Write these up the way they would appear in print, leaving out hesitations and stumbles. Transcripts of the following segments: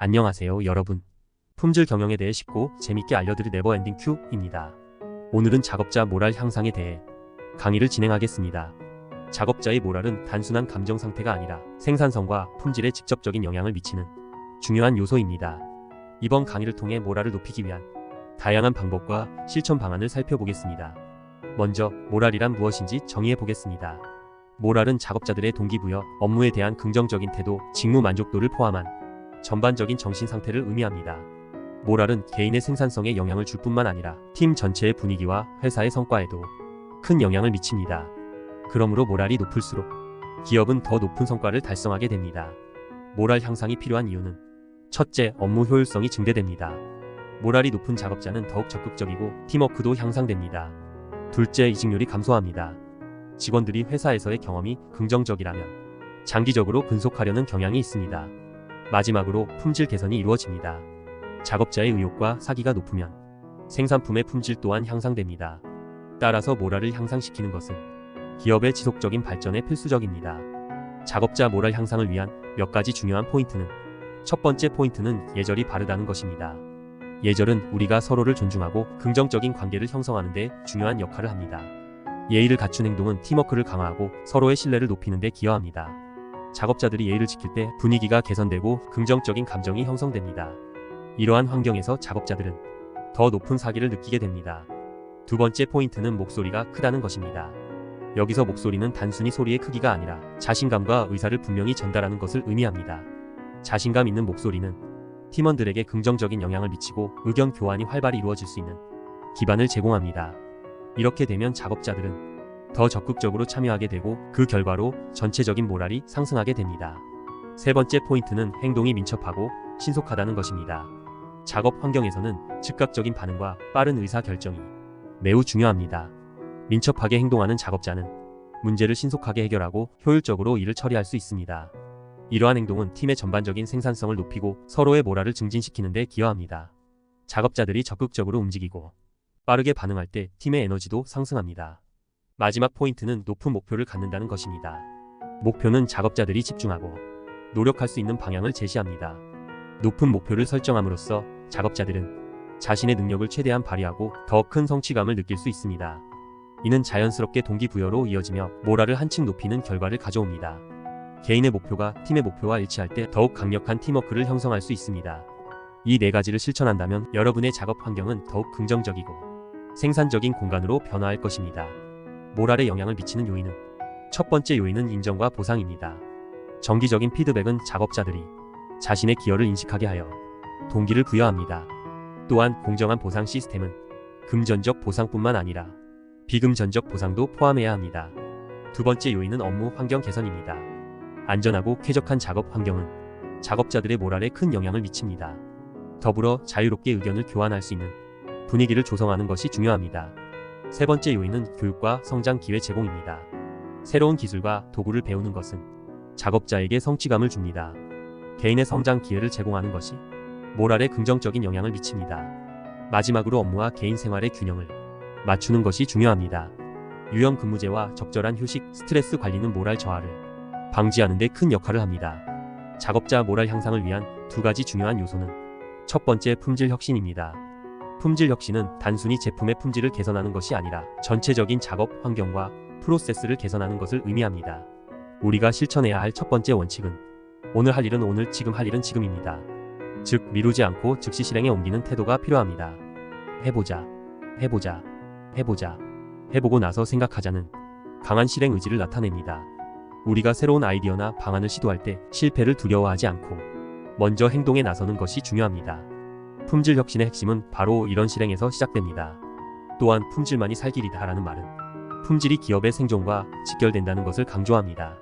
안녕하세요, 여러분. 품질 경영에 대해 쉽고 재밌게 알려드릴 네버엔딩 큐입니다. 오늘은 작업자 모랄 향상에 대해 강의를 진행하겠습니다. 작업자의 모랄은 단순한 감정 상태가 아니라 생산성과 품질에 직접적인 영향을 미치는 중요한 요소입니다. 이번 강의를 통해 모랄을 높이기 위한 다양한 방법과 실천 방안을 살펴보겠습니다. 먼저 모랄이란 무엇인지 정의해 보겠습니다. 모랄은 작업자들의 동기부여, 업무에 대한 긍정적인 태도, 직무 만족도를 포함한 전반적인 정신 상태를 의미합니다. 모랄은 개인의 생산성에 영향을 줄 뿐만 아니라 팀 전체의 분위기와 회사의 성과에도 큰 영향을 미칩니다. 그러므로 모랄이 높을수록 기업은 더 높은 성과를 달성하게 됩니다. 모랄 향상이 필요한 이유는 첫째, 업무 효율성이 증대됩니다. 모랄이 높은 작업자는 더욱 적극적이고 팀워크도 향상됩니다. 둘째, 이직률이 감소합니다. 직원들이 회사에서의 경험이 긍정적이라면 장기적으로 근속하려는 경향이 있습니다. 마지막으로 품질 개선이 이루어집니다. 작업자의 의욕과 사기가 높으면 생산품의 품질 또한 향상됩니다. 따라서 모랄을 향상시키는 것은 기업의 지속적인 발전에 필수적입니다. 작업자 모랄 향상을 위한 몇 가지 중요한 포인트는 첫 번째 포인트는 예절이 바르다는 것입니다. 예절은 우리가 서로를 존중하고 긍정적인 관계를 형성하는 데 중요한 역할을 합니다. 예의를 갖춘 행동은 팀워크를 강화하고 서로의 신뢰를 높이는 데 기여합니다. 작업자들이 예의를 지킬 때 분위기가 개선되고 긍정적인 감정이 형성됩니다. 이러한 환경에서 작업자들은 더 높은 사기를 느끼게 됩니다. 두 번째 포인트는 목소리가 크다는 것입니다. 여기서 목소리는 단순히 소리의 크기가 아니라 자신감과 의사를 분명히 전달하는 것을 의미합니다. 자신감 있는 목소리는 팀원들에게 긍정적인 영향을 미치고 의견 교환이 활발히 이루어질 수 있는 기반을 제공합니다. 이렇게 되면 작업자들은 더 적극적으로 참여하게 되고 그 결과로 전체적인 모랄이 상승하게 됩니다. 세 번째 포인트는 행동이 민첩하고 신속하다는 것입니다. 작업 환경에서는 즉각적인 반응과 빠른 의사 결정이 매우 중요합니다. 민첩하게 행동하는 작업자는 문제를 신속하게 해결하고 효율적으로 일을 처리할 수 있습니다. 이러한 행동은 팀의 전반적인 생산성을 높이고 서로의 모랄을 증진시키는 데 기여합니다. 작업자들이 적극적으로 움직이고 빠르게 반응할 때 팀의 에너지도 상승합니다. 마지막 포인트는 높은 목표를 갖는다는 것입니다. 목표는 작업자들이 집중하고 노력할 수 있는 방향을 제시합니다. 높은 목표를 설정함으로써 작업자들은 자신의 능력을 최대한 발휘하고 더 큰 성취감을 느낄 수 있습니다. 이는 자연스럽게 동기부여로 이어지며 모랄을 한층 높이는 결과를 가져옵니다. 개인의 목표가 팀의 목표와 일치할 때 더욱 강력한 팀워크를 형성할 수 있습니다. 이 네 가지를 실천한다면 여러분의 작업 환경은 더욱 긍정적이고 생산적인 공간으로 변화할 것입니다. 모랄에 영향을 미치는 요인은 첫 번째 요인은 인정과 보상입니다. 정기적인 피드백은 작업자들이 자신의 기여를 인식하게 하여 동기를 부여합니다. 또한 공정한 보상 시스템은 금전적 보상뿐만 아니라 비금전적 보상도 포함해야 합니다. 두 번째 요인은 업무 환경 개선입니다. 안전하고 쾌적한 작업 환경은 작업자들의 모랄에 큰 영향을 미칩니다. 더불어 자유롭게 의견을 교환할 수 있는 분위기를 조성하는 것이 중요합니다. 세 번째 요인은 교육과 성장 기회 제공입니다. 새로운 기술과 도구를 배우는 것은 작업자에게 성취감을 줍니다. 개인의 성장 기회를 제공하는 것이 모랄에 긍정적인 영향을 미칩니다. 마지막으로 업무와 개인 생활의 균형을 맞추는 것이 중요합니다. 유연 근무제와 적절한 휴식, 스트레스 관리는 모랄 저하를 방지하는 데 큰 역할을 합니다. 작업자 모랄 향상을 위한 두 가지 중요한 요소는 첫 번째, 품질 혁신입니다. 품질 혁신은 단순히 제품의 품질을 개선하는 것이 아니라 전체적인 작업 환경과 프로세스를 개선하는 것을 의미합니다. 우리가 실천해야 할 첫 번째 원칙은 오늘 할 일은 오늘, 지금 할 일은 지금입니다. 즉, 미루지 않고 즉시 실행에 옮기는 태도가 필요합니다. 해보자, 해보자, 해보자, 해보고 나서 생각하자는 강한 실행 의지를 나타냅니다. 우리가 새로운 아이디어나 방안을 시도할 때 실패를 두려워하지 않고 먼저 행동에 나서는 것이 중요합니다. 품질 혁신의 핵심은 바로 이런 실행에서 시작됩니다. 또한 품질만이 살 길이다라는 말은 품질이 기업의 생존과 직결된다는 것을 강조합니다.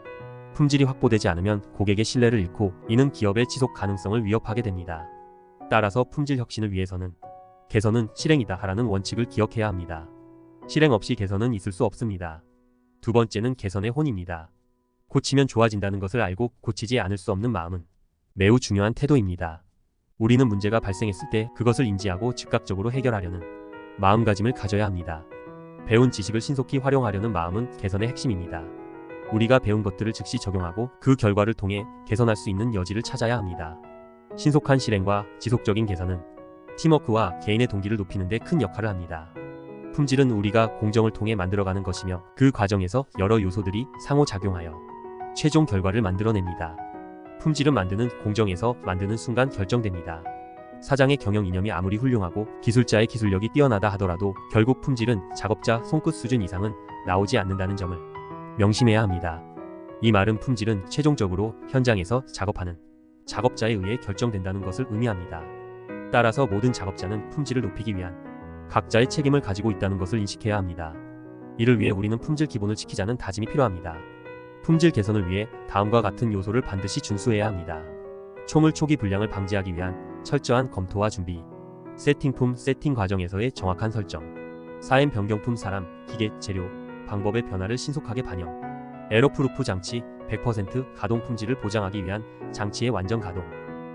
품질이 확보되지 않으면 고객의 신뢰를 잃고 이는 기업의 지속 가능성을 위협하게 됩니다. 따라서 품질 혁신을 위해서는 개선은 실행이다라는 원칙을 기억해야 합니다. 실행 없이 개선은 있을 수 없습니다. 두 번째는 개선의 혼입니다. 고치면 좋아진다는 것을 알고 고치지 않을 수 없는 마음은 매우 중요한 태도입니다. 우리는 문제가 발생했을 때 그것을 인지하고 즉각적으로 해결하려는 마음가짐을 가져야 합니다. 배운 지식을 신속히 활용하려는 마음은 개선의 핵심입니다. 우리가 배운 것들을 즉시 적용하고 그 결과를 통해 개선할 수 있는 여지를 찾아야 합니다. 신속한 실행과 지속적인 개선은 팀워크와 개인의 동기를 높이는 데 큰 역할을 합니다. 품질은 우리가 공정을 통해 만들어가는 것이며 그 과정에서 여러 요소들이 상호작용하여 최종 결과를 만들어냅니다. 품질은 만드는 공정에서 만드는 순간 결정됩니다. 사장의 경영 이념이 아무리 훌륭하고 기술자의 기술력이 뛰어나다 하더라도 결국 품질은 작업자 손끝 수준 이상은 나오지 않는다는 점을 명심해야 합니다. 이 말은 품질은 최종적으로 현장에서 작업하는 작업자에 의해 결정된다는 것을 의미합니다. 따라서 모든 작업자는 품질을 높이기 위한 각자의 책임을 가지고 있다는 것을 인식해야 합니다. 이를 위해 우리는 품질 기본을 지키자는 다짐이 필요합니다. 품질 개선을 위해 다음과 같은 요소를 반드시 준수해야 합니다. 초물 초기 불량을 방지하기 위한 철저한 검토와 준비, 세팅품 세팅 과정에서의 정확한 설정, 사행 변경품 사람, 기계, 재료, 방법의 변화를 신속하게 반영, 에러프루프 장치 100% 가동 품질을 보장하기 위한 장치의 완전 가동,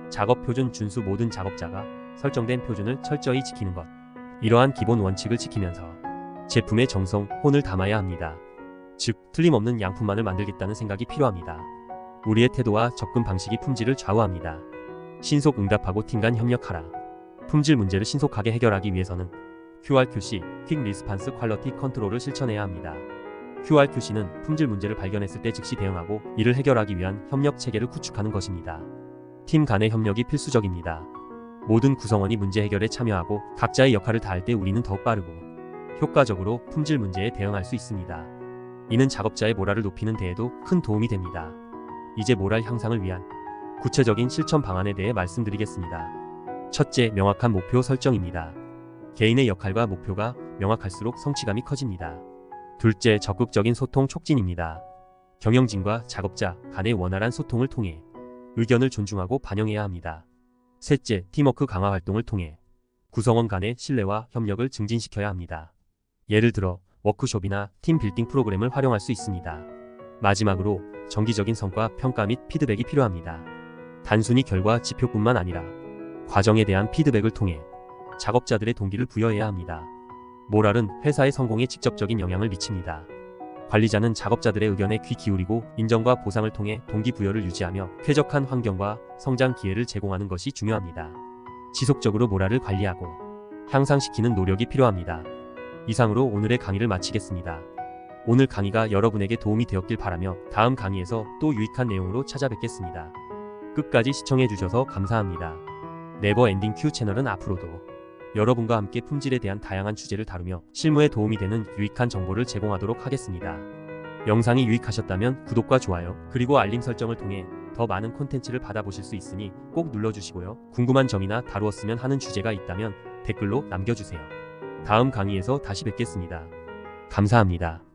작업 표준 준수 모든 작업자가 설정된 표준을 철저히 지키는 것. 이러한 기본 원칙을 지키면서 제품의 정성, 혼을 담아야 합니다. 즉, 틀림없는 양품만을 만들겠다는 생각이 필요합니다. 우리의 태도와 접근 방식이 품질을 좌우합니다. 신속 응답하고 팀 간 협력하라. 품질 문제를 신속하게 해결하기 위해서는 QRQC, Quick Response Quality Control을 실천해야 합니다. QRQC는 품질 문제를 발견했을 때 즉시 대응하고 이를 해결하기 위한 협력 체계를 구축하는 것입니다. 팀 간의 협력이 필수적입니다. 모든 구성원이 문제 해결에 참여하고 각자의 역할을 다할 때 우리는 더욱 빠르고 효과적으로 품질 문제에 대응할 수 있습니다. 이는 작업자의 모랄을 높이는 데에도 큰 도움이 됩니다. 이제 모랄 향상을 위한 구체적인 실천 방안에 대해 말씀드리겠습니다. 첫째, 명확한 목표 설정입니다. 개인의 역할과 목표가 명확할수록 성취감이 커집니다. 둘째, 적극적인 소통 촉진입니다. 경영진과 작업자 간의 원활한 소통을 통해 의견을 존중하고 반영해야 합니다. 셋째, 팀워크 강화 활동을 통해 구성원 간의 신뢰와 협력을 증진시켜야 합니다. 예를 들어 워크숍이나 팀 빌딩 프로그램을 활용할 수 있습니다. 마지막으로 정기적인 성과 평가 및 피드백이 필요합니다. 단순히 결과 지표뿐만 아니라 과정에 대한 피드백을 통해 작업자들의 동기를 부여해야 합니다. 모랄은 회사의 성공에 직접적인 영향을 미칩니다. 관리자는 작업자들의 의견에 귀 기울이고 인정과 보상을 통해 동기부여를 유지하며 쾌적한 환경과 성장 기회를 제공하는 것이 중요합니다. 지속적으로 모랄을 관리하고 향상시키는 노력이 필요합니다. 이상으로 오늘의 강의를 마치겠습니다. 오늘 강의가 여러분에게 도움이 되었길 바라며 다음 강의에서 또 유익한 내용으로 찾아뵙겠습니다. 끝까지 시청해주셔서 감사합니다. 네버엔딩 Q 채널은 앞으로도 여러분과 함께 품질에 대한 다양한 주제를 다루며 실무에 도움이 되는 유익한 정보를 제공하도록 하겠습니다. 영상이 유익하셨다면 구독과 좋아요 그리고 알림 설정을 통해 더 많은 콘텐츠를 받아보실 수 있으니 꼭 눌러주시고요. 궁금한 점이나 다루었으면 하는 주제가 있다면 댓글로 남겨주세요. 다음 강의에서 다시 뵙겠습니다. 감사합니다.